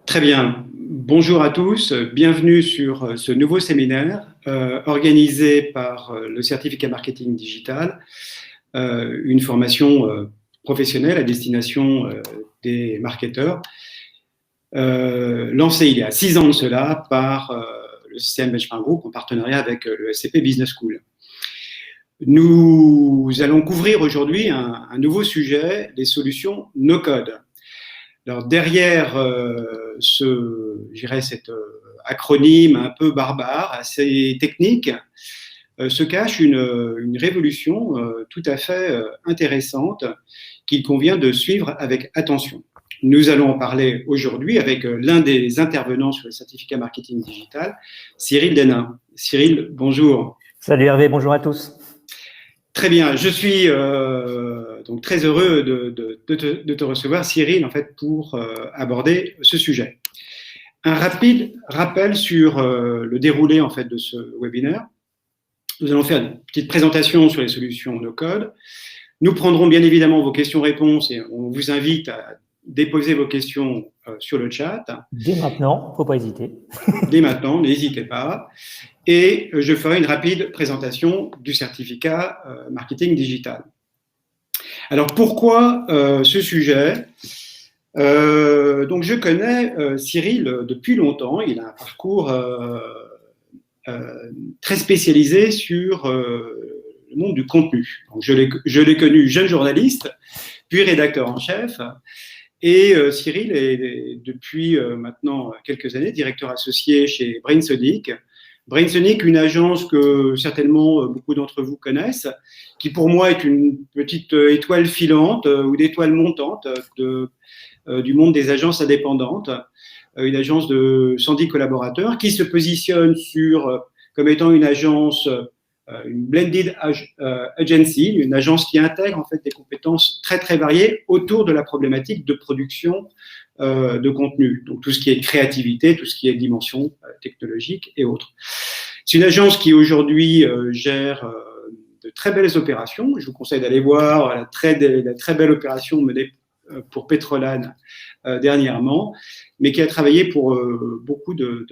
Très bien. Bonjour à tous. Bienvenue sur ce nouveau séminaire organisé par le certificat marketing digital, une formation professionnelle à destination des marketeurs, lancée il y a 6 ans de cela par le CCM Benchmark Group en partenariat avec le SCP Business School. Nous allons couvrir aujourd'hui un nouveau sujet, les solutions no-code. Alors derrière cet acronyme un peu barbare, assez technique, se cache une révolution tout à fait intéressante qu'il convient de suivre avec attention. Nous allons en parler aujourd'hui avec l'un des intervenants sur le certificat marketing digital, Cyril Denain. Cyril, bonjour. Salut Hervé, bonjour à tous. Très bien, je suis donc très heureux de te recevoir, Cyril, en fait, pour aborder ce sujet. Un rapide rappel sur le déroulé en fait de ce webinaire. Nous allons faire une petite présentation sur les solutions no-code. Nous prendrons bien évidemment vos questions-réponses et on vous invite à déposer vos questions sur le chat. Dès maintenant, il ne faut pas hésiter. Dès maintenant, n'hésitez pas. Et je ferai une rapide présentation du certificat marketing digital. Alors, pourquoi ce sujet ? Donc, je connais Cyril depuis longtemps. Il a un parcours très spécialisé sur le monde du contenu. Donc, je l'ai connu jeune journaliste, puis rédacteur en chef. Et Cyril est depuis maintenant quelques années directeur associé chez Brainsonic. Brainsonic, une agence que certainement beaucoup d'entre vous connaissent, qui pour moi est une petite étoile filante ou d'étoile montante du monde des agences indépendantes, une agence de 110 collaborateurs qui se positionne comme étant une agence, une blended agency, une agence qui intègre en fait des compétences très très variées autour de la problématique de production de contenu, donc tout ce qui est créativité, tout ce qui est dimension technologique et autres. C'est une agence qui aujourd'hui gère de très belles opérations. Je vous conseille d'aller voir la très belle opération menée pour Petrolan dernièrement, mais qui a travaillé pour beaucoup de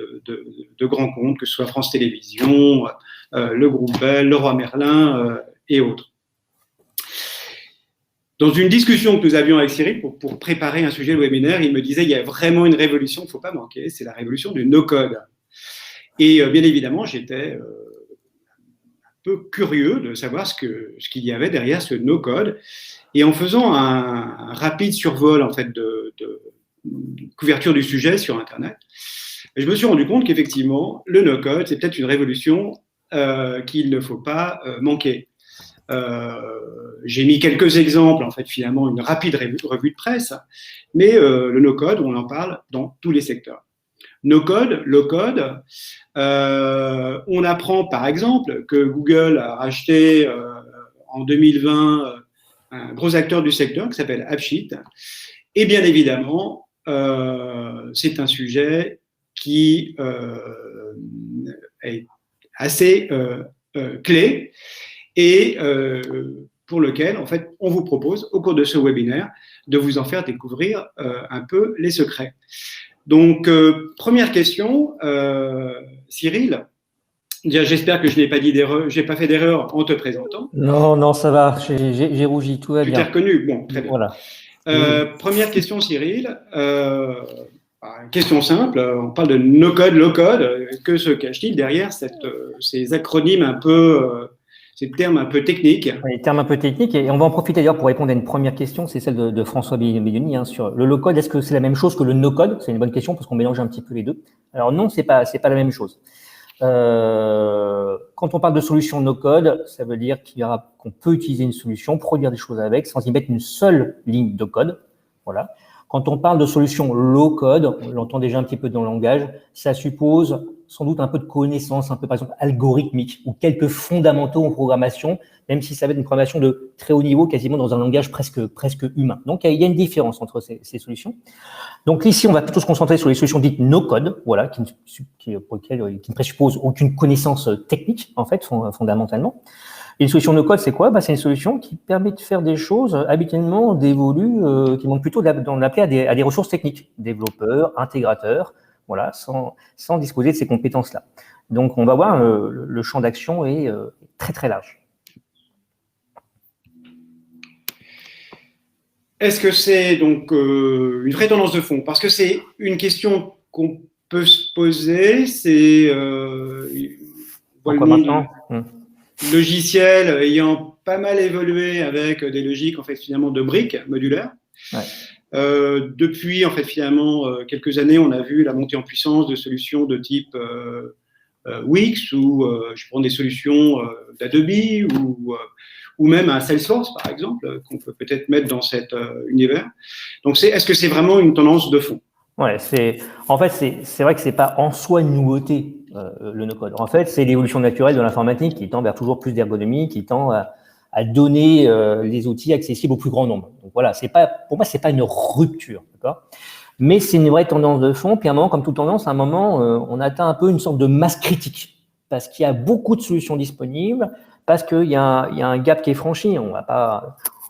grands comptes, que ce soit France Télévisions, le groupe Bell, Leroy Merlin et autres. Dans une discussion que nous avions avec Cyril pour préparer un sujet de webinaire, il me disait il y a vraiment une révolution, il ne faut pas manquer, c'est la révolution du no-code. Et bien évidemment, j'étais un peu curieux de savoir ce qu'il y avait derrière ce no-code. Et en faisant un rapide survol en fait, de couverture du sujet sur Internet, je me suis rendu compte qu'effectivement, le no-code, c'est peut-être une révolution qu'il ne faut pas manquer. J'ai mis quelques exemples, en fait, finalement, une rapide revue de presse, mais le no-code, on en parle dans tous les secteurs. No-code, low-code, on apprend par exemple que Google a racheté en 2020 un gros acteur du secteur qui s'appelle AppSheet, et bien évidemment, c'est un sujet qui est assez clé, et pour lequel, en fait, on vous propose, au cours de ce webinaire, de vous en faire découvrir un peu les secrets. Donc, première question, Cyril. J'espère que je n'ai pas fait d'erreur en te présentant. Non, ça va, j'ai rougi, tout va bien. Tu t'es reconnu? Bon, très bien. Voilà. Première question, Cyril. Question simple, on parle de no-code, low-code. Que se cache-t-il derrière ces acronymes un peu... ces termes un peu techniques. Les termes un peu techniques, et on va en profiter d'ailleurs pour répondre à une première question, c'est celle de François Bédioni, sur le low-code. Est-ce que c'est la même chose que le no-code? C'est une bonne question parce qu'on mélange un petit peu les deux. Alors non, c'est pas la même chose. Quand on parle de solution no-code, ça veut dire qu'on peut utiliser une solution, produire des choses avec, sans y mettre une seule ligne de code. Voilà. Quand on parle de solution low-code, on l'entend déjà un petit peu dans le langage, ça suppose sans doute un peu de connaissances, un peu par exemple algorithmique ou quelques fondamentaux en programmation, même si ça va être une programmation de très haut niveau, quasiment dans un langage presque humain. Donc il y a une différence entre ces solutions. Donc ici, on va plutôt se concentrer sur les solutions dites no-code, voilà, qui ne présupposent aucune connaissance technique en fait fondamentalement. Et une solution no-code, c'est quoi? C'est une solution qui permet de faire des choses habituellement dévolues, qui vont plutôt dans l'appeler à des ressources techniques, développeurs, intégrateurs, voilà, sans disposer de ces compétences-là. Donc, on va voir, le champ d'action est très, très large. Est-ce que c'est donc une vraie tendance de fond? Parce que c'est une question qu'on peut se poser, c'est Pourquoi maintenant? Logiciel ayant pas mal évolué avec des logiques en fait finalement de briques modulaires. Ouais. Depuis en fait finalement quelques années, on a vu la montée en puissance de solutions de type Wix ou je prends des solutions d'Adobe ou même un Salesforce par exemple qu'on peut peut-être mettre dans cet univers. Donc est-ce que c'est vraiment une tendance de fond? Ouais, en fait, c'est vrai que c'est pas en soi une nouveauté, le no-code. En fait, c'est l'évolution naturelle de l'informatique qui tend vers toujours plus d'ergonomie, qui tend à donner les outils accessibles au plus grand nombre. Donc voilà, pour moi, c'est pas une rupture, d'accord? Mais c'est une vraie tendance de fond. Puis à un moment, comme toute tendance, à un moment, on atteint un peu une sorte de masse critique parce qu'il y a beaucoup de solutions disponibles, parce qu'il y a un gap qui est franchi.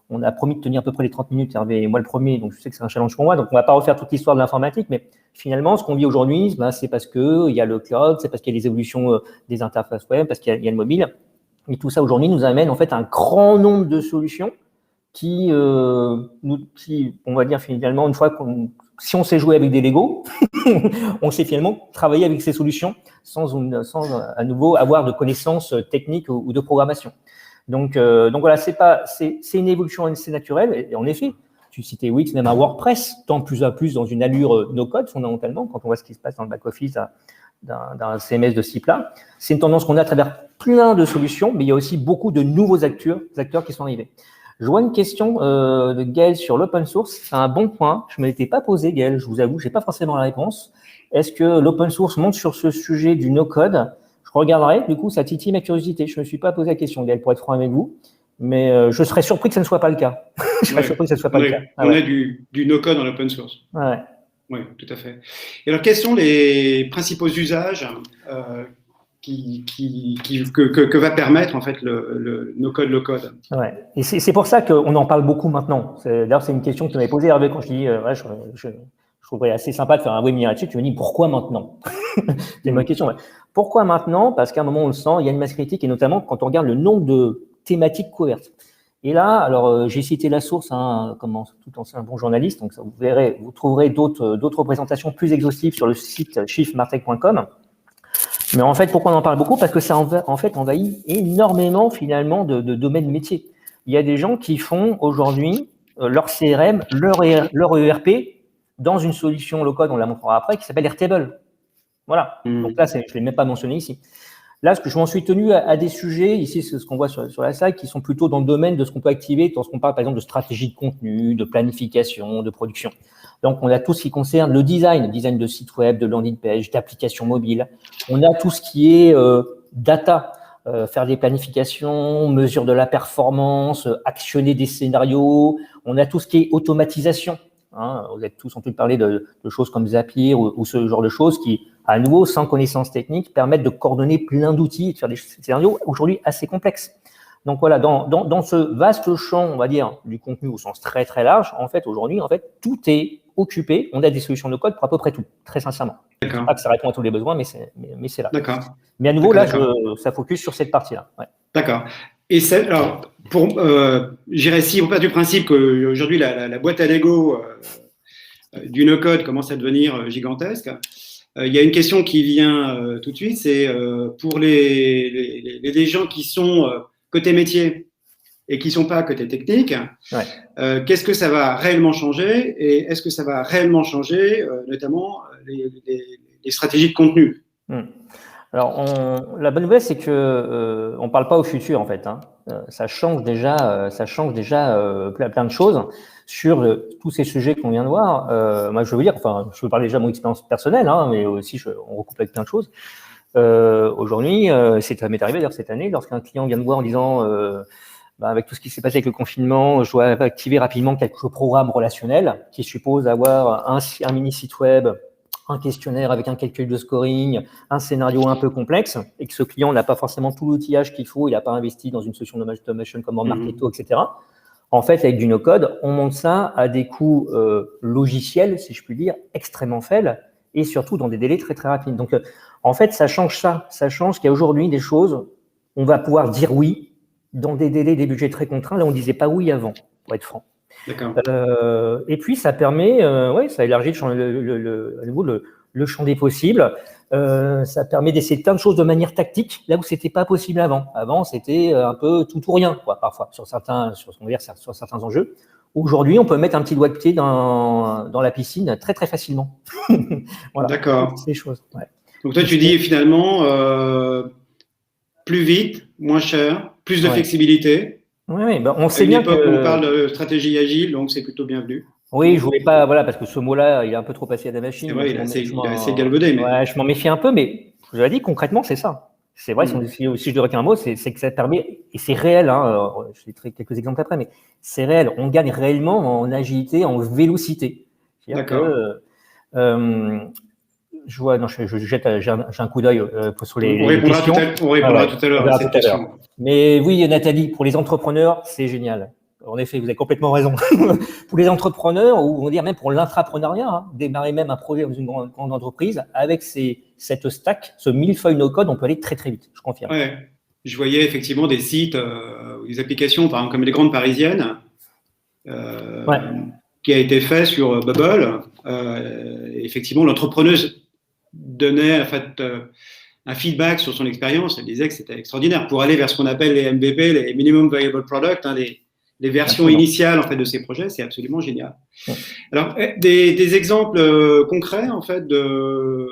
On a promis de tenir à peu près les 30 minutes, Hervé et moi le premier, donc je sais que c'est un challenge pour moi, donc on ne va pas refaire toute l'histoire de l'informatique, mais finalement, ce qu'on vit aujourd'hui, c'est parce qu'il y a le cloud, c'est parce qu'il y a les évolutions des interfaces web, parce qu'il y a le mobile, et tout ça aujourd'hui nous amène en fait un grand nombre de solutions qui, on va dire finalement, une fois si on sait jouer avec des Lego, on sait finalement travailler avec ces solutions sans à nouveau avoir de connaissances techniques ou de programmation. Donc voilà, c'est une évolution assez naturelle. Et en effet, tu citais Wix, même un WordPress tend plus à plus dans une allure no-code fondamentalement, quand on voit ce qui se passe dans le back-office d'un CMS de ce type-là. C'est une tendance qu'on a à travers plein de solutions, mais il y a aussi beaucoup de nouveaux acteurs qui sont arrivés. Je vois une question de Gaël sur l'open source. C'est un bon point. Je ne me l'étais pas posé, Gaël, je vous avoue, je n'ai pas forcément la réponse. Est-ce que l'open source monte sur ce sujet du no-code? Je regarderai, du coup, ça titille ma curiosité. Je ne me suis pas posé la question, Gaël, pour être franc avec vous, mais je serais surpris que ça ne soit pas le cas. Je serais surpris que ça ne soit pas le cas. On a du no-code en open source. Ouais. Oui, tout à fait. Et alors, quels sont les principaux usages que va permettre en fait le no-code, low-code? Ouais. Et c'est pour ça qu'on en parle beaucoup maintenant. D'ailleurs, c'est une question que tu m'avais posée, Hervé, quand je dis je trouverais assez sympa de faire un webinaire là-dessus. Tu me dis pourquoi maintenant? C'est ma question. Ouais. Pourquoi maintenant? Parce qu'à un moment, on le sent, il y a une masse critique, et notamment quand on regarde le nombre de thématiques couvertes. Et là, alors j'ai cité la source, comme tout ancien bon journaliste, donc ça, vous trouverez d'autres présentations plus exhaustives sur le site chiffremartech.com. Mais en fait, pourquoi on en parle beaucoup? Parce que ça en fait envahit énormément finalement de domaines métiers. Il y a des gens qui font aujourd'hui leur CRM, leur ERP dans une solution low-code, on la montrera après, qui s'appelle Airtable. Voilà. Donc là, je ne l'ai même pas mentionné ici. Là, je m'en suis tenu à des sujets, ici, c'est ce qu'on voit sur la slide, qui sont plutôt dans le domaine de ce qu'on peut activer lorsqu'on parle, par exemple, de stratégie de contenu, de planification, de production. Donc, on a tout ce qui concerne le design de site web, de landing page, d'applications mobiles. On a tout ce qui est data, faire des planifications, mesure de la performance, actionner des scénarios. On a tout ce qui est automatisation. Vous êtes tous entendu parler de choses comme Zapier ou ce genre de choses qui, à nouveau, sans connaissance technique, permettent de coordonner plein d'outils et de faire des scénarios aujourd'hui assez complexes. Donc voilà, dans ce vaste champ, on va dire, du contenu au sens très très large, en fait, aujourd'hui, tout est occupé. On a des solutions de code pour à peu près tout, très sincèrement. Je ne dis pas que ça répond à tous les besoins, mais c'est là. D'accord. Mais à nouveau, là, ça focus sur cette partie-là. Ouais. D'accord. Et alors, j'irais si on part du principe qu'aujourd'hui, la boîte à Lego du no-code commence à devenir gigantesque, il y a une question qui vient tout de suite, c'est pour les gens qui sont côté métier et qui ne sont pas côté technique, qu'est-ce que ça va réellement changer et est-ce que ça va réellement changer notamment les stratégies de contenu? Alors, la bonne nouvelle, c'est que on parle pas au futur en fait. Ça change déjà plein de choses sur tous ces sujets qu'on vient de voir. Moi, je veux dire, je veux parler déjà de mon expérience personnelle, mais aussi on recoupe avec plein de choses. Aujourd'hui, ça m'est arrivé d'ailleurs cette année, lorsqu'un client vient me voir en disant, avec tout ce qui s'est passé avec le confinement, je dois activer rapidement quelques programmes relationnels qui supposent avoir un mini site web un questionnaire avec un calcul de scoring, un scénario un peu complexe, et que ce client n'a pas forcément tout l'outillage qu'il faut, il n'a pas investi dans une solution d'automation comme Marketo, etc. En fait, avec du no-code, on monte ça à des coûts logiciels, si je puis dire, extrêmement faibles, et surtout dans des délais très très rapides. Donc, en fait, ça change ça. Ça change qu'il y a aujourd'hui des choses, on va pouvoir dire oui dans des délais, des budgets très contraints. Là, on ne disait pas oui avant, pour être franc. D'accord. Et puis, ça permet, ça élargit le champ des possibles. Ça permet d'essayer plein de choses de manière tactique, là où c'était pas possible avant. Avant, c'était un peu tout ou rien, quoi, parfois, sur certains enjeux. Aujourd'hui, on peut mettre un petit doigt de pied dans la piscine très, très facilement. Voilà. D'accord. Ces choses. Ouais. Donc, toi, tu dis finalement plus vite, moins cher, plus de flexibilité. Oui, ben, on sait bien que… on parle de stratégie agile, donc c'est plutôt bienvenu. Oui, je voulais pas, voilà, parce que ce mot-là, il est un peu trop passé à la machine. C'est vrai, il est assez galvaudé. Mais… Ouais, je m'en méfie un peu, mais je vous l'ai dit, concrètement, c'est ça. C'est vrai, si je dois retiens un mot, c'est que ça permet, et c'est réel, hein, je citerai quelques exemples après, mais c'est réel. On gagne réellement en agilité, en vélocité. D'accord. Je vois, non, j'ai un coup d'œil sur les questions. On répondra tout à l'heure à cette question. Mais oui, Nathalie, pour les entrepreneurs, c'est génial. En effet, vous avez complètement raison. Pour les entrepreneurs, ou on va dire même pour l'intrapreneuriat, hein, démarrer même un projet dans une grande entreprise, avec cette stack, ce millefeuille no-code, on peut aller très très vite, je confirme. Ouais. Je voyais effectivement des sites, des applications, par exemple comme les grandes parisiennes, qui a été fait sur Bubble. Effectivement, l'entrepreneuse donnait en fait un feedback sur son expérience. Elle disait que c'était extraordinaire pour aller vers ce qu'on appelle les MVP, les Minimum Viable Product, hein, les versions initiales en fait de ces projets. C'est absolument génial. Ouais. Alors, des exemples concrets en fait de…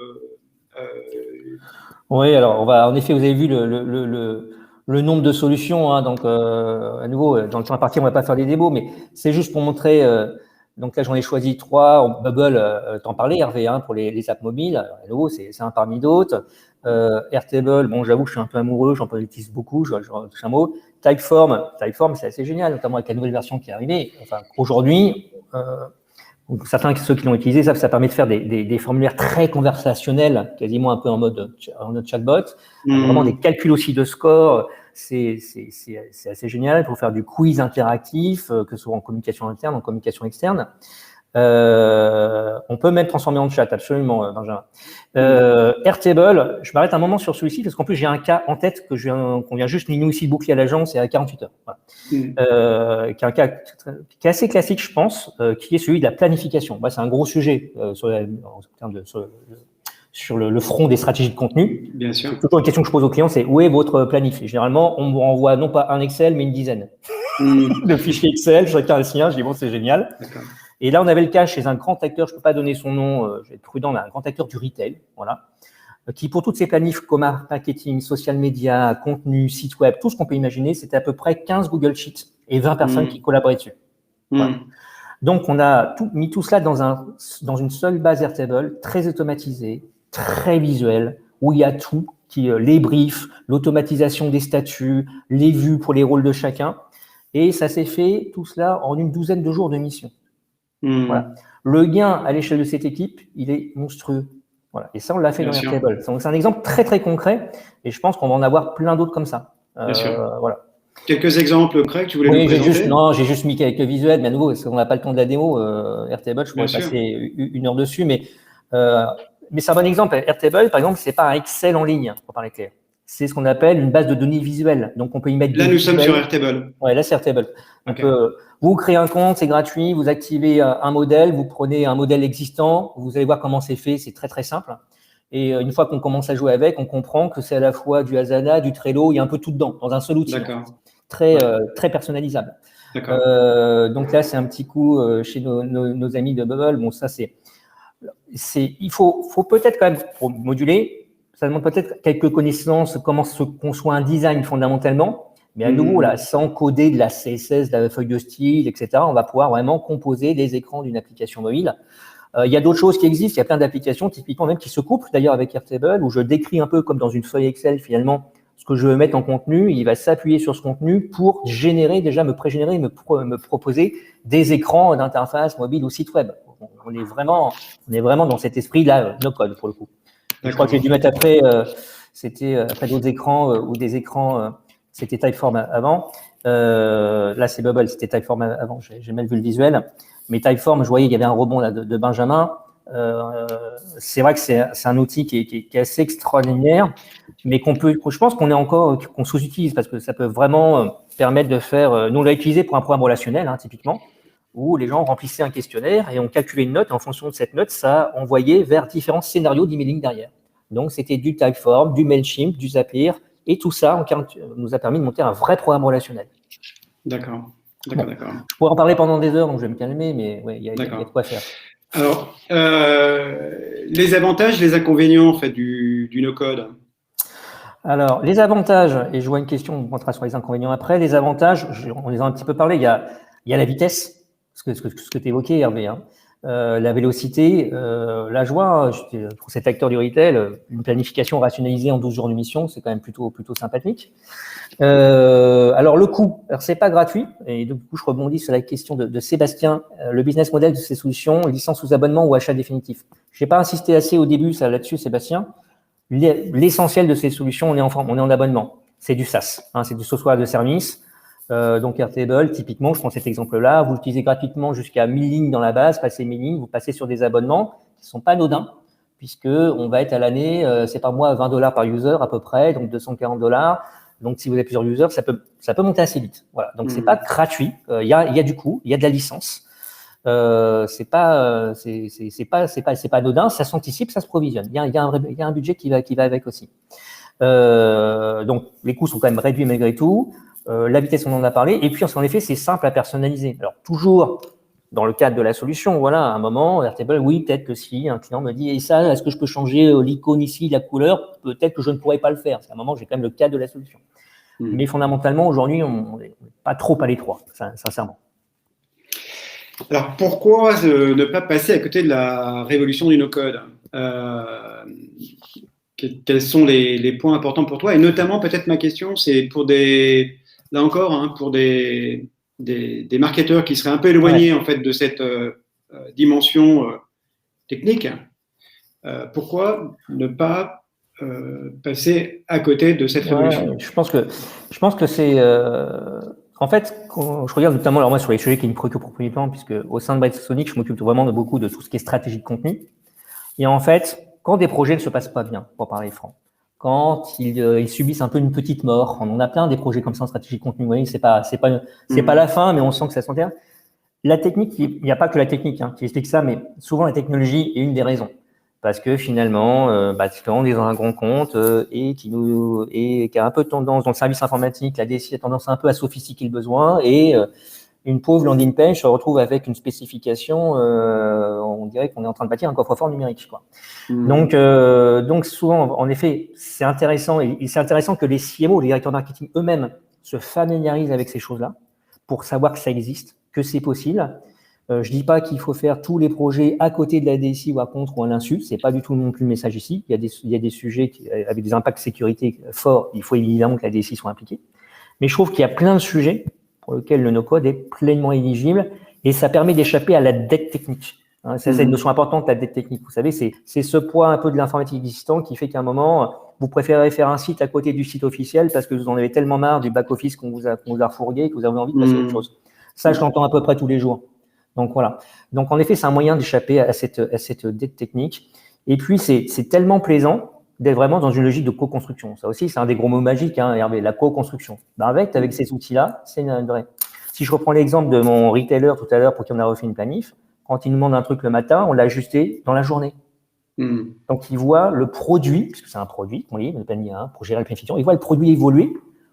Oui, alors en effet, vous avez vu le nombre de solutions. Hein, donc, à nouveau, dans le temps imparti, on ne va pas faire des démos, mais c'est juste pour montrer. Donc là, j'en ai choisi 3. Bubble, t'en parlais, Hervé, hein, pour les apps mobiles. Alors, à nouveau, c'est un parmi d'autres. Airtable, bon, j'avoue, je suis un peu amoureux, j'en utilise beaucoup, je touche un mot. Typeform, c'est assez génial, notamment avec la nouvelle version qui est arrivée. Enfin, aujourd'hui, certains ceux qui l'ont utilisé savent que ça permet de faire des formulaires très conversationnels, quasiment un peu en mode chatbot, vraiment des calculs aussi de score. C'est assez génial pour faire du quiz interactif, que ce soit en communication interne, en communication externe. On peut même transformer en chat, absolument, Benjamin. Airtable, je m'arrête un moment sur celui-ci parce qu'en plus j'ai un cas en tête qu'on vient juste nous ici boucler à l'agence et à 48 heures. Voilà. Qui est un cas qui est assez classique, je pense, qui est celui de la planification. C'est un gros sujet sur le front des stratégies de contenu. Bien sûr. C'est toujours une question que je pose aux clients, c'est où est votre planif? Et généralement, on me renvoie non pas un Excel, mais une dizaine de fichiers Excel, chacun le sien. Je dis bon, c'est génial. Et là, on avait le cas chez un grand acteur, je ne peux pas donner son nom, je vais être prudent, mais un grand acteur du retail, voilà, qui pour toutes ses planifs, comme marketing, social media, contenu, site web, tout ce qu'on peut imaginer, c'était à peu près 15 Google Sheets et 20 personnes qui collaboraient dessus. Voilà. Donc, on a mis tout cela dans une seule base Airtable, très automatisée, très visuelle, où il y a tout, les briefs, l'automatisation des statuts, les vues pour les rôles de chacun. Et ça s'est fait, tout cela, en une douzaine de jours de mission. Voilà. Le gain à l'échelle de cette équipe, il est monstrueux. Voilà. Et ça, on l'a fait dans Airtable. Donc, c'est un exemple très, très concret. Et je pense qu'on va en avoir plein d'autres comme ça. Voilà. Quelques exemples concrets que tu voulais nous présenter? J'ai juste mis quelques visuels. Mais à nouveau, parce qu'on n'a pas le temps de la démo, Airtable, je pourrais passer 1 heure dessus. Mais c'est un bon exemple. Airtable, par exemple, ce n'est pas un Excel en ligne, pour parler clair. C'est ce qu'on appelle une base de données visuelle. Donc, on peut y mettre… Là, nous sommes sur Airtable. Ouais, là, c'est Airtable. Donc, vous créez un compte, c'est gratuit, vous activez un modèle, vous prenez un modèle existant, vous allez voir comment c'est fait, c'est très, très simple. Et une fois qu'on commence à jouer avec, on comprend que c'est à la fois du Asana, du Trello, il y a un peu tout dedans, dans un seul outil. Très personnalisable. Donc là, c'est un petit coup chez nos amis de Bubble. Bon, ça, il faut peut-être quand même, pour moduler, ça demande peut-être quelques connaissances, comment se conçoit un design fondamentalement, mais à nouveau, là, sans coder de la CSS, de la feuille de style, etc., on va pouvoir vraiment composer des écrans d'une application mobile. Il y a d'autres choses qui existent, il y a plein d'applications, typiquement même qui se couplent d'ailleurs avec Airtable, où je décris un peu comme dans une feuille Excel, finalement, ce que je veux mettre en contenu, il va s'appuyer sur ce contenu pour me pré-générer, me proposer des écrans d'interface mobile ou site web. on est vraiment dans cet esprit-là, no code pour le coup. Je crois que j'ai dû mettre après, c'était après d'autres écrans ou des écrans, c'était Typeform avant. Là, c'est Bubble, c'était Typeform avant. J'ai mal vu le visuel. Mais Typeform, je voyais, il y avait un rebond là, de Benjamin. C'est vrai que c'est un outil qui est assez extraordinaire, mais je pense qu'on sous-utilise parce que ça peut vraiment permettre de faire. Nous, on l'a utilisé pour un programme relationnel, hein, typiquement, où les gens remplissaient un questionnaire et on calculait une note. Et en fonction de cette note, ça envoyait vers différents scénarios d'emailing derrière. Donc, c'était du Typeform, du Mailchimp, du Zapier, et tout ça nous a permis de monter un vrai programme relationnel. D'accord. Je pourrais en parler pendant des heures, donc je vais me calmer, mais ouais, il y a de quoi faire. Alors, les avantages, les inconvénients en fait du no-code. Alors, les avantages, et je vois une question, on rentrera sur les inconvénients après. Les avantages, on les a un petit peu parlé. Il y a la vitesse, ce que tu évoquais, Hervé. Hein. La vélocité, la joie, pour cet acteur du retail, une planification rationalisée en 12 jours de mission, c'est quand même plutôt sympathique. Alors le coût, alors c'est pas gratuit, et du coup je rebondis sur la question de Sébastien, le business model de ces solutions, licence sous abonnement ou achat définitif. Je n'ai pas insisté assez au début là-dessus, Sébastien. L'essentiel de ces solutions, on est en abonnement. C'est du SaaS, hein, c'est du software de service. Donc Airtable, typiquement, je prends cet exemple-là, vous l'utilisez gratuitement jusqu'à 1000 lignes dans la base, passez 1000 lignes, vous passez sur des abonnements qui ne sont pas anodins, puisque on va être à l'année, c'est par mois $20 par user à peu près, donc $240. Donc si vous avez plusieurs users, ça peut monter assez vite. Voilà. Donc c'est pas gratuit, il y a du coût, il y a de la licence. C'est pas anodin, ça s'anticipe, ça se provisionne. Il y a un budget qui va avec aussi. Donc les coûts sont quand même réduits malgré tout. La vitesse, on en a parlé. Et puis, en effet, c'est simple à personnaliser. Alors, toujours dans le cadre de la solution, voilà, à un moment, Airtable, oui, peut-être que si un client me dit, et ça, est-ce que je peux changer l'icône ici, la couleur? Peut-être que je ne pourrais pas le faire. À un moment, j'ai quand même le cadre de la solution. Mais fondamentalement, aujourd'hui, on n'est pas trop à l'étroit, sincèrement. Alors, pourquoi ne pas passer à côté de la révolution du no-code? Quels sont les points importants pour toi? Et notamment, peut-être ma question, c'est pour là encore, hein, pour des marketeurs qui seraient un peu éloignés en fait de cette dimension technique. Pourquoi ne pas passer à côté de cette révolution? Je pense que c'est en fait, quand je regarde notamment alors moi sur les sujets qui me préoccupent proprement, puisque au sein de Brightsonic, je m'occupe vraiment de beaucoup de tout ce qui est stratégie de contenu. Et en fait, quand des projets ne se passent pas bien, pour parler franc, quand ils subissent un peu une petite mort, on en a plein des projets comme ça en stratégie de contenu. Vous voyez, c'est pas la fin, mais on sent que ça s'enterre. La technique, il n'y a pas que la technique qui explique ça, mais souvent la technologie est une des raisons. Parce que finalement, on est dans un grand compte et qui a un peu tendance dans le service informatique, la DSI a tendance un peu à sophistiquer le besoin et une pauvre landing page se retrouve avec une spécification, on dirait qu'on est en train de bâtir un coffre-fort numérique, quoi. Donc souvent, en effet, c'est intéressant et c'est intéressant que les CMO, les directeurs marketing eux-mêmes se familiarisent avec ces choses-là pour savoir que ça existe, que c'est possible. Je dis pas qu'il faut faire tous les projets à côté de la DSI ou à contre ou à l'insu. C'est pas du tout non plus le message ici. Il y a des sujets avec des impacts sécurité forts. Il faut évidemment que la DSI soit impliquée. Mais je trouve qu'il y a plein de sujets pour lesquels le no-code est pleinement éligible et ça permet d'échapper à la dette technique. Hein, c'est une notion importante, la dette technique. Vous savez, c'est ce poids un peu de l'informatique existant qui fait qu'à un moment, vous préférez faire un site à côté du site officiel parce que vous en avez tellement marre du back-office qu'on vous a refourgué que vous avez envie de passer à autre chose. Ça, je l'entends à peu près tous les jours. Donc voilà. Donc en effet, c'est un moyen d'échapper à cette dette technique. Et puis c'est tellement plaisant d'être vraiment dans une logique de co-construction. Ça aussi, c'est un des gros mots magiques, hein, Hervé, la co-construction. Avec ces outils-là, c'est vrai. Si je reprends l'exemple de mon retailer tout à l'heure pour qui on a refait une planif, quand il nous demande un truc le matin, on l'a ajusté dans la journée. Donc il voit le produit, puisque c'est un produit qu'on lit, le panier 1, pour gérer la planification, il voit le produit évoluer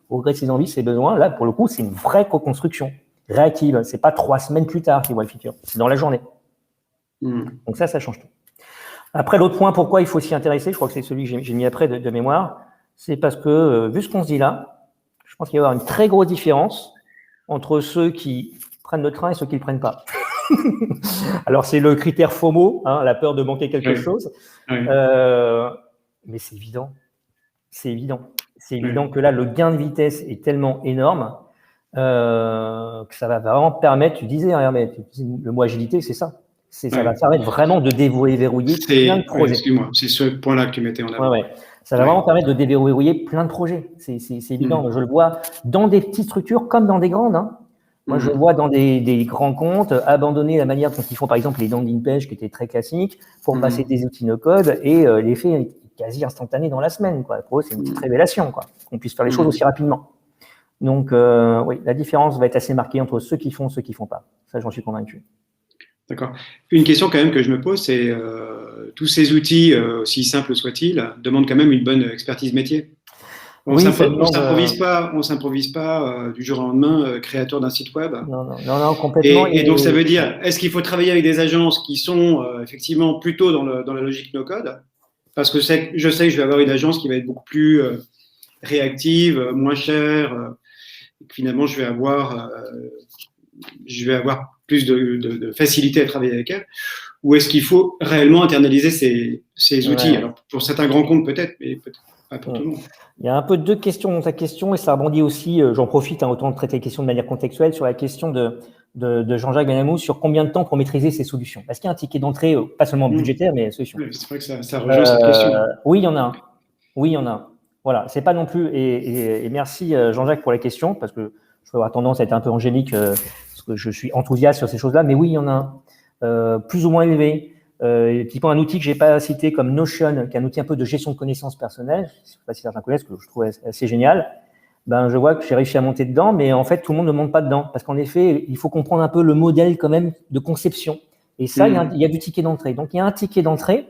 au gré de ses envies, ses besoins. Là, pour le coup, c'est une vraie co-construction réactive. C'est pas 3 semaines plus tard qu'il voit le feature, c'est dans la journée. Donc ça change tout. Après, l'autre point, pourquoi il faut s'y intéresser, je crois que c'est celui que j'ai mis après de mémoire, c'est parce que, vu ce qu'on se dit là, je pense qu'il va y avoir une très grosse différence entre ceux qui prennent le train et ceux qui ne le prennent pas. Alors, c'est le critère FOMO, hein, la peur de manquer quelque chose. Mais c'est évident. C'est évident que là, le gain de vitesse est tellement énorme que ça va vraiment permettre, tu disais, le mot agilité, c'est ça. Ça va permettre vraiment de déverrouiller plein de projets. Excuse-moi, c'est ce point-là que tu mettais en avant. Ça va vraiment permettre de déverrouiller plein de projets. C'est évident. Je le vois dans des petites structures comme dans des grandes. Hein. Moi, je vois dans des grands comptes abandonner la manière dont ils font, par exemple, les landing pages qui étaient très classiques pour passer des outils no-code et l'effet est quasi instantané dans la semaine. Quoi. Pour eux, c'est une petite révélation qu'on puisse faire les choses aussi rapidement. Donc, oui, la différence va être assez marquée entre ceux qui font et ceux qui ne font pas. Ça, j'en suis convaincu. D'accord. Une question quand même que je me pose, c'est tous ces outils, aussi simples soient-ils, demandent quand même une bonne expertise métier. On ne s'improvise pas du jour au lendemain créateur d'un site web. Non, complètement. Et donc, ça veut dire, est-ce qu'il faut travailler avec des agences qui sont effectivement plutôt dans la logique no-code? Parce que je sais que je vais avoir une agence qui va être beaucoup plus réactive, moins chère, et que finalement, je vais avoir plus de facilité à travailler avec elle. Ou est-ce qu'il faut réellement internaliser ces outils? Alors, pour certains grands comptes, peut-être, mais peut-être pas pour tout le monde. Il y a un peu deux questions dans ta question, et ça rebondit aussi, j'en profite, autant de traiter les questions de manière contextuelle, sur la question de Jean-Jacques Benamou sur combien de temps pour maîtriser ces solutions. Est-ce qu'il y a un ticket d'entrée, pas seulement budgétaire, mais solution? Oui, c'est vrai que ça rejoint cette question. Oui, il y en a un. Oui, il y en a un. Voilà, c'est pas non plus, et merci Jean-Jacques pour la question, parce que je peux avoir tendance à être un peu angélique, parce que je suis enthousiaste sur ces choses-là, mais oui, il y en a un. Plus ou moins élevé. Typiquement un outil que j'ai pas cité comme Notion, qui est un outil un peu de gestion de connaissances personnelles, je sais pas si certains connaissent, que je trouve assez génial. Ben, je vois que j'ai réussi à monter dedans, mais en fait, tout le monde ne monte pas dedans. Parce qu'en effet, il faut comprendre un peu le modèle quand même de conception. Et ça, il y a du ticket d'entrée. Donc, il y a un ticket d'entrée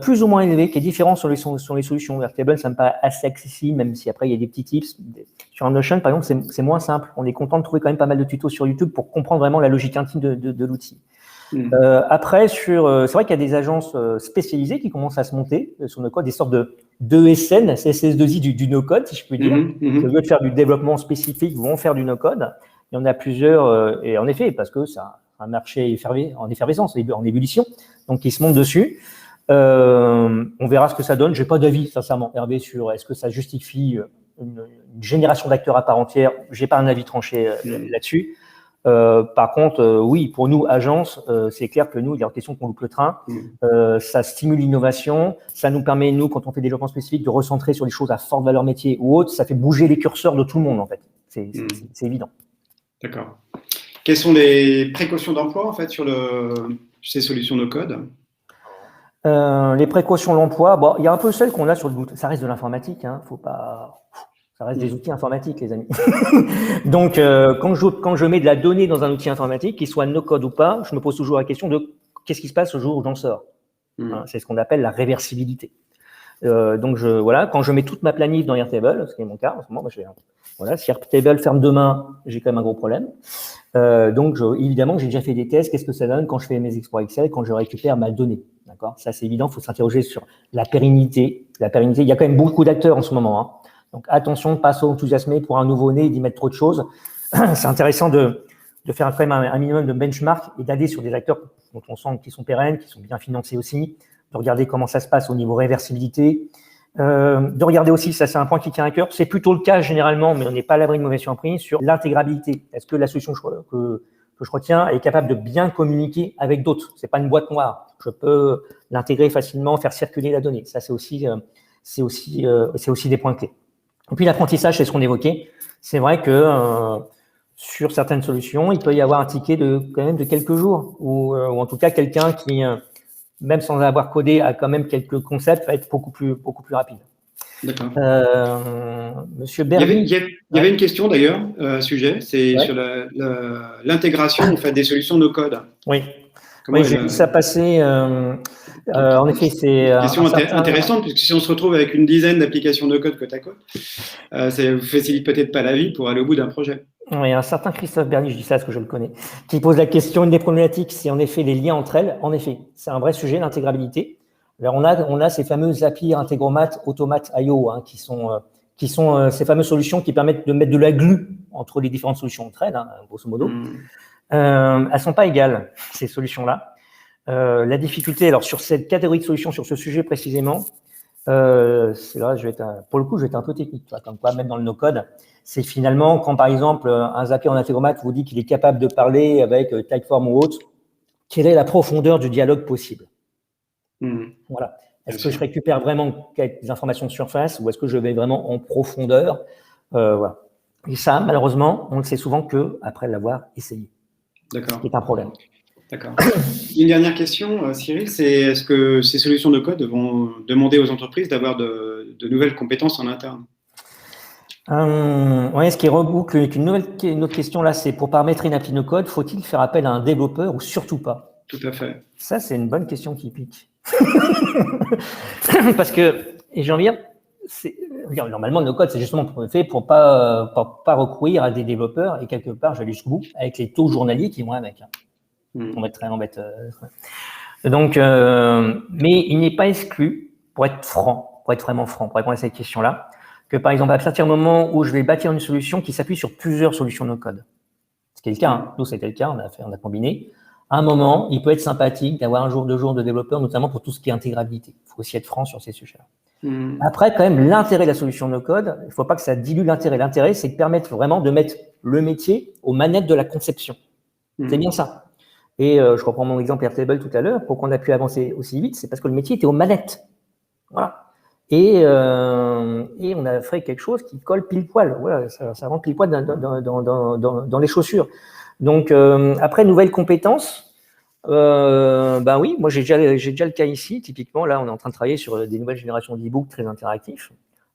plus ou moins élevé, qui est différent sur les solutions. Airtable, ça me paraît assez accessible, même si après, il y a des petits tips. Sur un Notion, par exemple, c'est moins simple. On est content de trouver quand même pas mal de tutos sur YouTube pour comprendre vraiment la logique intime de l'outil. Après, c'est vrai qu'il y a des agences spécialisées qui commencent à se monter sur no code, des sortes de ESN, SS2I du no code, si je puis dire. Au lieu de faire du développement spécifique, vont faire du no code. Il y en a plusieurs, et en effet, parce que c'est un marché en effervescence, en ébullition, donc ils se montent dessus. On verra ce que ça donne. J'ai pas d'avis, sincèrement, Hervé, sur est-ce que ça justifie une génération d'acteurs à part entière. J'ai pas un avis tranché là-dessus. Par contre, oui, pour nous, agence, c'est clair que nous, il y a une question qu'on loupe le train. Ça stimule l'innovation, ça nous permet, nous, quand on fait des développements spécifiques, de recentrer sur des choses à forte valeur métier ou autres. Ça fait bouger les curseurs de tout le monde, en fait. C'est évident. D'accord. Quelles sont les précautions d'emploi, en fait, sur ces solutions no-code? Les précautions d'emploi, bon, il y a un peu celles qu'on a sur le bout. Ça reste de l'informatique, hein. Faut pas. Ça reste des outils informatiques, les amis. Donc, quand je mets de la donnée dans un outil informatique, qu'il soit no-code ou pas, je me pose toujours la question de qu'est-ce qui se passe le jour où j'en sors. Hein, c'est ce qu'on appelle la réversibilité. Donc, voilà, quand je mets toute ma planif dans Airtable, ce qui est mon cas en ce moment, voilà, si Airtable ferme demain, j'ai quand même un gros problème. Donc, évidemment, j'ai déjà fait des tests. Qu'est-ce que ça donne quand je fais mes exports Excel, quand je récupère ma donnée? D'accord, ça, c'est évident. Il faut s'interroger sur la pérennité. La pérennité, il y a quand même beaucoup d'acteurs en ce moment. Hein. Donc, attention, pas s'enthousiasmer pour un nouveau-né et d'y mettre trop de choses. C'est intéressant de faire quand même un minimum de benchmark et d'aller sur des acteurs dont on sent qu'ils sont pérennes, qui sont bien financés aussi, de regarder comment ça se passe au niveau réversibilité, de regarder aussi, ça c'est un point qui tient à cœur, c'est plutôt le cas généralement, mais on n'est pas à l'abri de mauvaise surprise, sur l'intégrabilité. Est-ce que la solution que je retiens est capable de bien communiquer avec d'autres? C'est pas une boîte noire. Je peux l'intégrer facilement, faire circuler la donnée. Ça, c'est aussi des points clés. Et puis l'apprentissage, c'est ce qu'on évoquait. C'est vrai que sur certaines solutions, il peut y avoir un ticket quand même de quelques jours, ou en tout cas quelqu'un qui, même sans avoir codé, a quand même quelques concepts, va être beaucoup plus rapide. D'accord. Monsieur Berry. Il y avait une question d'ailleurs à ce sujet, c'est sur l'intégration en fait, des solutions no code. Oui. J'ai vu ça passer. En effet, c'est une question intéressante, puisque si on se retrouve avec une dizaine d'applications no code côte à côte, ça ne vous facilite peut-être pas la vie pour aller au bout d'un projet. Oui, un certain Christophe Berny, je dis ça parce que je le connais, qui pose la question, une des problématiques, c'est en effet les liens entre elles. En effet, c'est un vrai sujet, l'intégrabilité. Alors, on a ces fameuses API Integromat, Automat IO, hein, qui sont ces fameuses solutions qui permettent de mettre de la glue entre les différentes solutions entre elles, hein, grosso modo. Elles sont pas égales, ces solutions-là. La difficulté, alors sur cette catégorie de solutions, sur ce sujet précisément, c'est là, pour le coup, je vais être un peu technique, comme quoi, même dans le no-code, c'est finalement quand, par exemple, un Zapier en Integromat vous dit qu'il est capable de parler avec Typeform ou autre, quelle est la profondeur du dialogue possible. Voilà. Est-ce Bien que sûr. je récupère vraiment quelques informations de surface ou est-ce que je vais vraiment en profondeur? Voilà. Et ça, malheureusement, on le sait souvent qu'après l'avoir essayé. D'accord. C'est un problème. D'accord. Une dernière question, Cyril, c'est est-ce que ces solutions de code vont demander aux entreprises d'avoir de nouvelles compétences en interne? Oui, ce qui reboucle une autre question là, c'est pour paramétrer une appli no code, faut-il faire appel à un développeur ou surtout pas? Tout à fait. Ça, c'est une bonne question qui pique. Parce que, et j'ai envie de dire, normalement, le no code, c'est justement fait pour pas recourir à des développeurs et quelque part, j'allais jusqu'au bout, avec les taux journaliers qui vont avec. On va être, donc, mais il n'est pas exclu, pour être vraiment franc, pour répondre à cette question-là, que par exemple, à partir du moment où je vais bâtir une solution qui s'appuie sur plusieurs solutions no code, ce qui est le cas, hein. Nous, c'était le cas, on a combiné. À un moment, il peut être sympathique d'avoir un jour, 2 jours de développeur, notamment pour tout ce qui est intégrabilité. Il faut aussi être franc sur ces sujets-là. Après, quand même, l'intérêt de la solution no code, il ne faut pas que ça dilue l'intérêt. L'intérêt, c'est de permettre vraiment de mettre le métier aux manettes de la conception. C'est bien ça. Et je reprends mon exemple Airtable tout à l'heure. Pourquoi on a pu avancer aussi vite? C'est parce que le métier était aux manettes. Voilà. Et on a fait quelque chose qui colle pile poil. Voilà, ça rentre pile poil dans les chaussures. Donc, après, nouvelles compétences. Ben oui, moi j'ai déjà le cas ici. Typiquement, là, on est en train de travailler sur des nouvelles générations d'e-books très interactifs.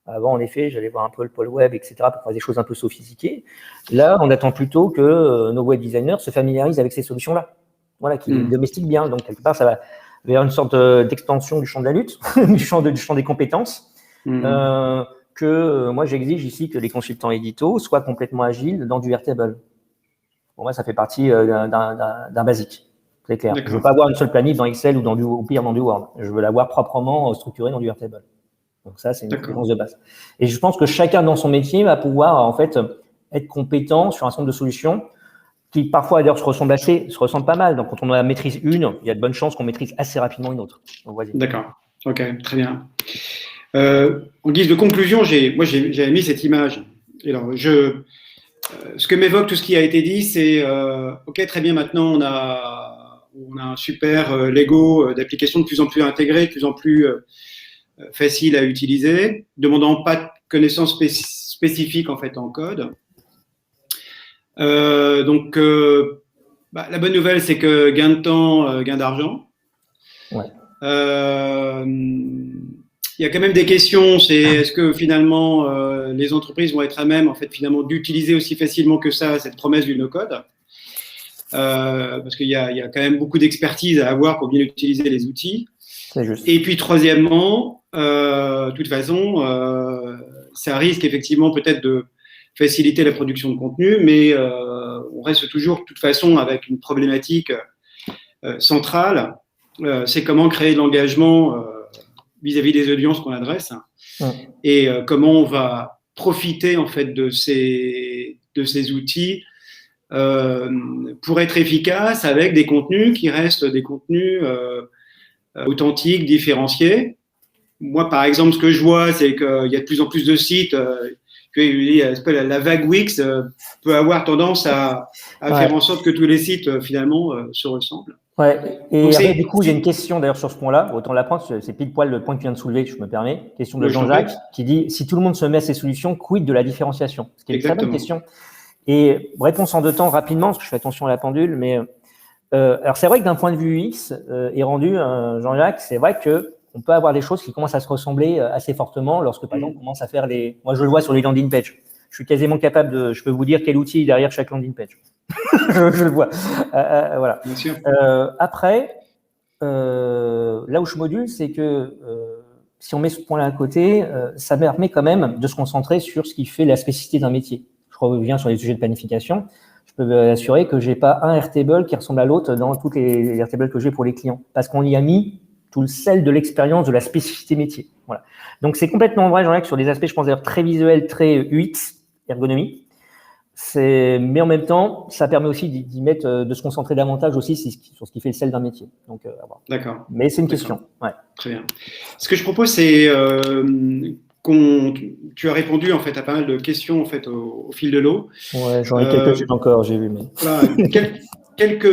Avant, en effet, j'allais voir un peu le pôle web, etc., pour faire des choses un peu sophistiquées. Là, on attend plutôt que nos web designers se familiarisent avec ces solutions-là. Voilà, qui les domestiquent bien. Donc, quelque part, ça va vers une sorte d'extension du champ de la lutte, du champ des compétences. Que moi, j'exige ici que les consultants édito soient complètement agiles dans du Airtable. Pour moi, ça fait partie d'un basique. C'est clair. Je ne veux pas avoir une seule planif dans Excel ou au pire dans du Word. Je veux l'avoir proprement structurée dans du Airtable. Donc ça, c'est une compétence de base. Et je pense que chacun dans son métier va pouvoir en fait être compétent sur un certain nombre de solutions qui parfois d'ailleurs se ressemblent pas mal. Donc quand on en maîtrise une, il y a de bonnes chances qu'on maîtrise assez rapidement une autre. D'accord. Ok, très bien. En guise de conclusion, j'avais mis cette image. Et alors, ce que m'évoque tout ce qui a été dit, c'est ok, très bien. Maintenant, on a un super Lego d'applications de plus en plus intégrées, de plus en plus facile à utiliser, demandant pas de connaissances spécifiques en fait en code. Donc, la bonne nouvelle, c'est que gain de temps, gain d'argent. Ouais. Il y a quand même des questions. C'est est-ce que finalement les entreprises vont être à même en fait finalement d'utiliser aussi facilement que ça cette promesse du no-code, parce qu'il y a quand même beaucoup d'expertise à avoir pour bien utiliser les outils. C'est juste. Et puis troisièmement, de toute façon, ça risque effectivement peut-être de faciliter la production de contenu, mais on reste toujours de toute façon avec une problématique centrale. C'est comment créer de l'engagement vis-à-vis des audiences qu'on adresse et comment on va profiter en fait de ces outils pour être efficace avec des contenus qui restent des contenus authentiques, différenciés. Moi, par exemple, ce que je vois, c'est qu'il y a de plus en plus de sites. La vague Wix peut avoir tendance à faire en sorte que tous les sites finalement se ressemblent. Ouais. Et donc, après, du coup, j'ai une question d'ailleurs sur ce point-là. Autant l'apprendre, c'est pile poil le point que tu viens de soulever, que je me permets. Question de Jean-Jacques qui dit si tout le monde se met à ces solutions, quid de la différenciation? Ce qui est une très bonne question. Et réponse en 2 temps rapidement, parce que je fais attention à la pendule. Mais alors c'est vrai que d'un point de vue UX et rendu, Jean-Jacques, c'est vrai que on peut avoir des choses qui commencent à se ressembler assez fortement lorsque, par exemple, on commence à faire moi, je le vois sur les landing pages. Je suis quasiment capable je peux vous dire quel outil est derrière chaque landing page. je le vois. Voilà. Bien sûr. Après, là où je module, c'est que si on met ce point-là à côté, ça permet quand même de se concentrer sur ce qui fait la spécificité d'un métier. Je reviens sur les sujets de planification. Je peux vous assurer que j'ai pas un Airtable qui ressemble à l'autre dans toutes les Airtables que j'ai pour les clients, parce qu'on y a mis tout le sel de l'expérience, de la spécificité métier. Voilà. Donc, c'est complètement vrai, Jean-Jacques, sur des aspects, je pense, d'ailleurs, très visuels, très UX, ergonomie. Mais en même temps, ça permet aussi de se concentrer davantage aussi sur ce qui fait le sel d'un métier. Donc, D'accord. Mais c'est une question. Ouais. Très bien. Ce que je propose, c'est tu as répondu en fait à pas mal de questions en fait au fil de l'eau. Ouais, j'en ai quelques-unes encore, j'ai vu. Mais... Voilà, quelques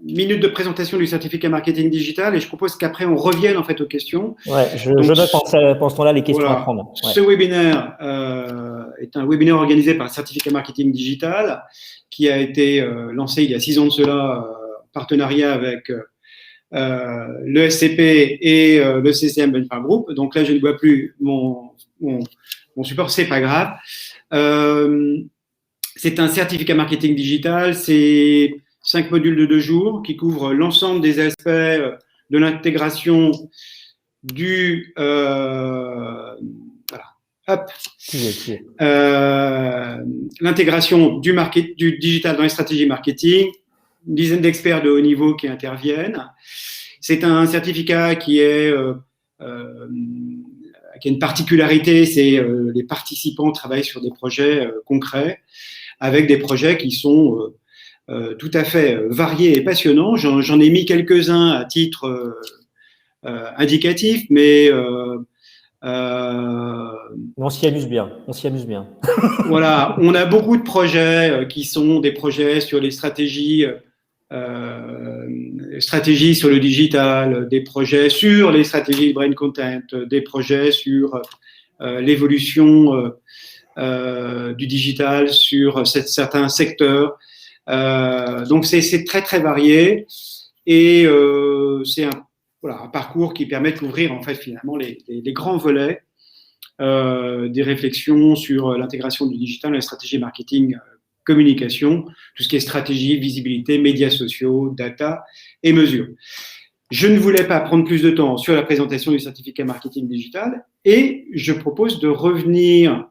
minutes de présentation du certificat marketing digital et je propose qu'après on revienne en fait aux questions. Ouais, je note pendant ce temps-là les questions à prendre. Ouais. Ce webinaire est un webinaire organisé par le certificat marketing digital qui a été lancé il y a 6 ans de cela en partenariat avec le SCP et le CCM Benchmark Group. Donc là, je ne vois plus mon support, c'est pas grave. C'est un certificat marketing digital, c'est 5 modules de 2 jours qui couvrent l'ensemble des aspects de l'intégration du l'intégration du digital dans les stratégies marketing, une dizaine d'experts de haut niveau qui interviennent. C'est un certificat qui a une particularité, c'est les participants travaillent sur des projets concrets, avec des projets qui sont tout à fait variés et passionnants. J'en ai mis quelques-uns à titre indicatif, mais on s'y amuse bien. Voilà, on a beaucoup de projets qui sont des projets sur les stratégies sur le digital, des projets sur les stratégies de brain content, des projets sur l'évolution du digital sur certains secteurs. Donc c'est très très varié et c'est un parcours qui permet de couvrir en fait finalement les grands volets des réflexions sur l'intégration du digital dans les stratégies marketing, communication, tout ce qui est stratégie, visibilité, médias sociaux, data et mesures. Je ne voulais pas prendre plus de temps sur la présentation du certificat marketing digital et je propose de revenir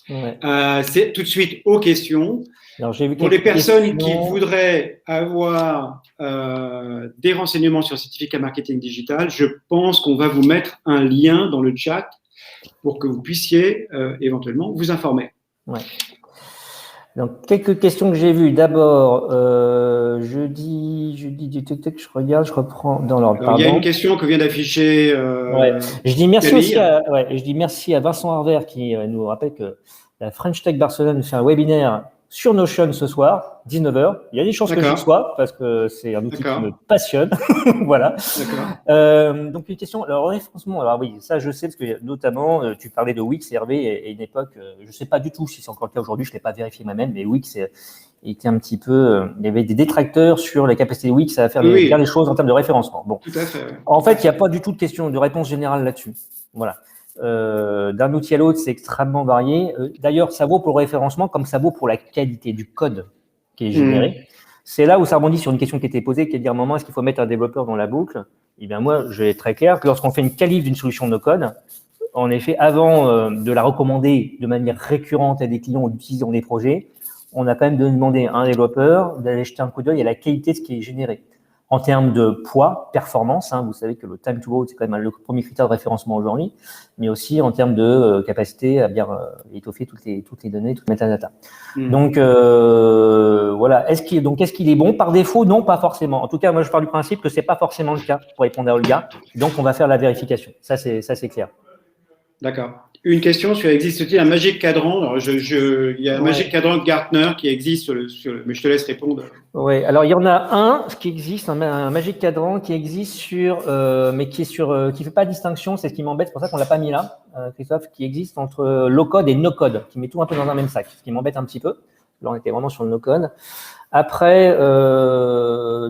tout de suite aux questions. Alors, j'ai vu pour les personnes qui voudraient avoir des renseignements sur le certificat marketing digital, je pense qu'on va vous mettre un lien dans le chat pour que vous puissiez éventuellement vous informer. Ouais. Donc, quelques questions que j'ai vues. D'abord, je reprends dans l'ordre. Il y a une question que vient d'afficher. Je dis merci à Vincent Harver qui nous rappelle que la French Tech Barcelone fait un webinaire sur Notion ce soir, 19h. Il y a des chances que j'y sois parce que c'est un outil qui me passionne. Voilà. Donc, une question. Alors, référencement. Alors, oui, ça, je sais parce que notamment, tu parlais de Wix, Hervé, et une époque, je ne sais pas du tout si c'est encore le cas aujourd'hui, je ne l'ai pas vérifié moi-même, mais Wix était un petit peu. Il y avait des détracteurs sur la capacité de Wix à faire bien les choses en termes de référencement. Bon. Tout à fait. En fait, il n'y a pas du tout de réponse générale là-dessus. Voilà. D'un outil à l'autre, c'est extrêmement varié. D'ailleurs, ça vaut pour le référencement comme ça vaut pour la qualité du code qui est généré. C'est là où ça rebondit sur une question qui était posée, qui est de dire à un moment, est-ce qu'il faut mettre un développeur dans la boucle? Eh bien, moi, je vais être très clair que lorsqu'on fait une qualif d'une solution de code, en effet, avant de la recommander de manière récurrente à des clients ou d'utiliser dans des projets, on a quand même demandé à un développeur d'aller jeter un coup d'œil à la qualité de ce qui est généré. En termes de poids, performance, vous savez que le time to vote, c'est quand même le premier critère de référencement aujourd'hui, mais aussi en termes de capacité à bien étoffer toutes les données, toutes les metadata. Donc, voilà. Est-ce qu'il est bon? Par défaut, non, pas forcément. En tout cas, moi, je pars du principe que c'est pas forcément le cas pour répondre à Olga. Donc, on va faire la vérification. Ça, c'est clair. D'accord. Une question sur existe-t-il un Magic Quadrant? Alors, il y a un Magic Quadrant de Gartner qui existe mais je te laisse répondre. Oui, alors il y en a un qui existe, un Magic Quadrant qui existe mais qui fait pas distinction, c'est ce qui m'embête, c'est pour ça qu'on l'a pas mis là, Christophe, qui existe entre low code et no code, qui met tout un peu dans un même sac, ce qui m'embête un petit peu. Là, on était vraiment sur le no code. Après,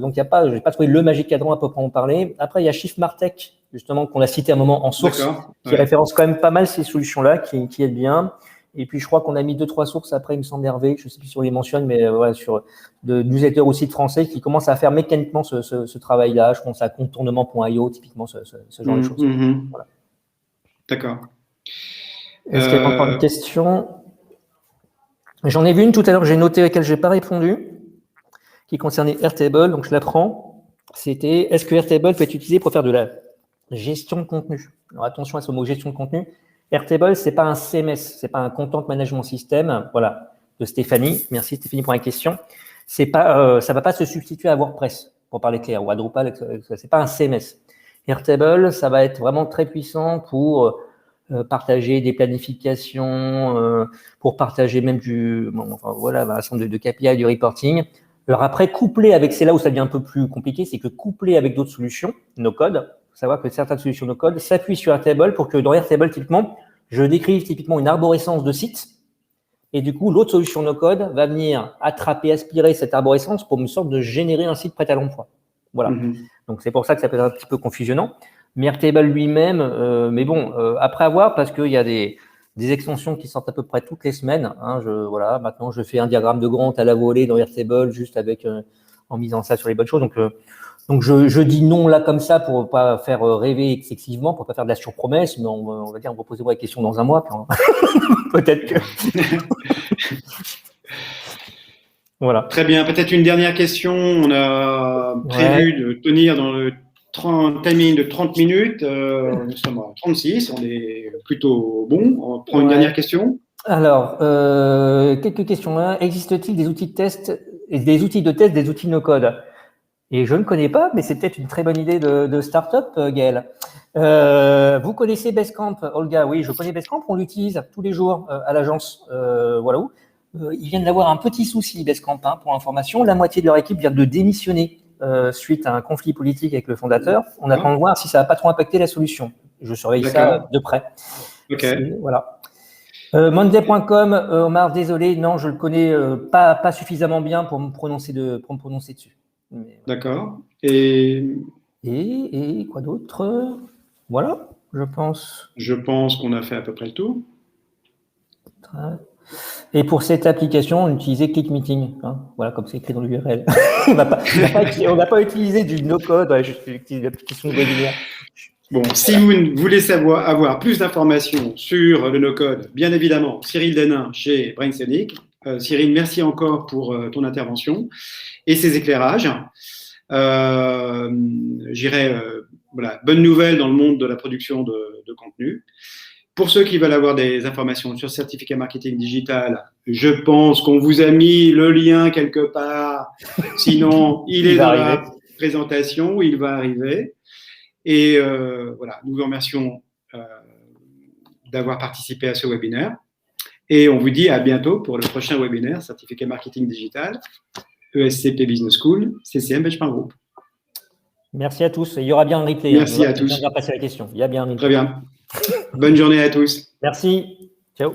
donc j'ai pas trouvé le Magic Quadrant à peu près en parler. Après, il y a Shift Martech, justement, qu'on a cité à un moment en source, qui référence quand même pas mal ces solutions-là, qui aident bien. Et puis, je crois qu'on a mis 2-3 sources après, il me semble, Hervé, je ne sais plus si on les mentionne, mais voilà, sur de newsletters aussi de français qui commencent à faire mécaniquement ce travail-là. Je pense à contournement.io, typiquement, ce genre de choses. Voilà. D'accord. Est-ce qu'il y a encore une question? J'en ai vu une tout à l'heure que j'ai notée, à laquelle je n'ai pas répondu, qui concernait Airtable, donc je la prends. C'était, est-ce que Airtable peut être utilisé pour faire de la gestion de contenu? Alors, attention à ce mot gestion de contenu. Airtable, c'est pas un CMS, c'est pas un Content Management System, voilà, de Stéphanie. Merci Stéphanie pour la question. C'est pas, ça va pas se substituer à WordPress, pour parler clair, ou à Drupal, c'est pas un CMS. Airtable, ça va être vraiment très puissant pour partager des planifications, pour partager même un certain nombre de KPI, du reporting. Alors après, couplé avec, c'est là où ça devient un peu plus compliqué, c'est que couplé avec d'autres solutions, no-code, il faut savoir que certaines solutions no-code s'appuient sur Airtable pour que dans Airtable, typiquement, je décrive typiquement une arborescence de sites. Et du coup, l'autre solution no-code va venir attraper, aspirer cette arborescence pour une sorte de générer un site prêt à l'emploi. Voilà. Donc, c'est pour ça que ça peut être un petit peu confusionnant. Mais Airtable lui-même, mais bon, après avoir, parce qu'il y a des extensions qui sortent à peu près toutes les semaines. Hein, voilà, maintenant, je fais un diagramme de Gantt à la volée dans Airtable, juste avec en misant ça sur les bonnes choses. Donc je dis non là comme ça pour pas faire rêver excessivement, pour pas faire de la surpromesse, mais on va dire, on va poser la question dans un mois. Peut-être que. Voilà. Très bien. Peut-être une dernière question. On a prévu de tenir dans le timing de 30 minutes. Nous sommes à 36. On est plutôt bon. On prend une dernière question. Alors, quelques questions. Existe-t-il des outils de test, des outils no-code? Et je ne connais pas, mais c'est peut-être une très bonne idée de start-up, Gaël. Vous connaissez Basecamp, Olga? Oui, je connais Basecamp. On l'utilise tous les jours à l'agence. Voilà où. Ils viennent d'avoir un petit souci, Basecamp, pour information. La moitié de leur équipe vient de démissionner suite à un conflit politique avec le fondateur. On attend de voir si ça va pas trop impacter la solution. Je surveille ça de près. Voilà. Monday.com, Omar, désolé, non, je le connais pas suffisamment bien pour me prononcer dessus. D'accord. Et quoi d'autre? Voilà, je pense. Je pense qu'on a fait à peu près le tour. Et pour cette application, on utilisait ClickMeeting. Voilà, comme c'est écrit dans l'URL. on n'a pas utilisé du no-code, juste utilisé l'application de webinaire. Bon, si vous voulez avoir plus d'informations sur le no-code, bien évidemment, Cyril Denain chez Brainsonic. Cyril, merci encore pour ton intervention et ces éclairages. J'irai, voilà, bonne nouvelle dans le monde de la production de contenu. Pour ceux qui veulent avoir des informations sur Certificat Marketing Digital, je pense qu'on vous a mis le lien quelque part. Sinon, il est dans la présentation, il va arriver. Et voilà, nous vous remercions d'avoir participé à ce webinaire. Et on vous dit à bientôt pour le prochain webinaire Certificat Marketing Digital, ESCP Business School, CCM Benchmark Group. Merci à tous. Il y aura bien un replay. Merci à tous. On va passer à la question. Il y a bien un replay. Très bien. Bonne journée à tous. Merci. Ciao.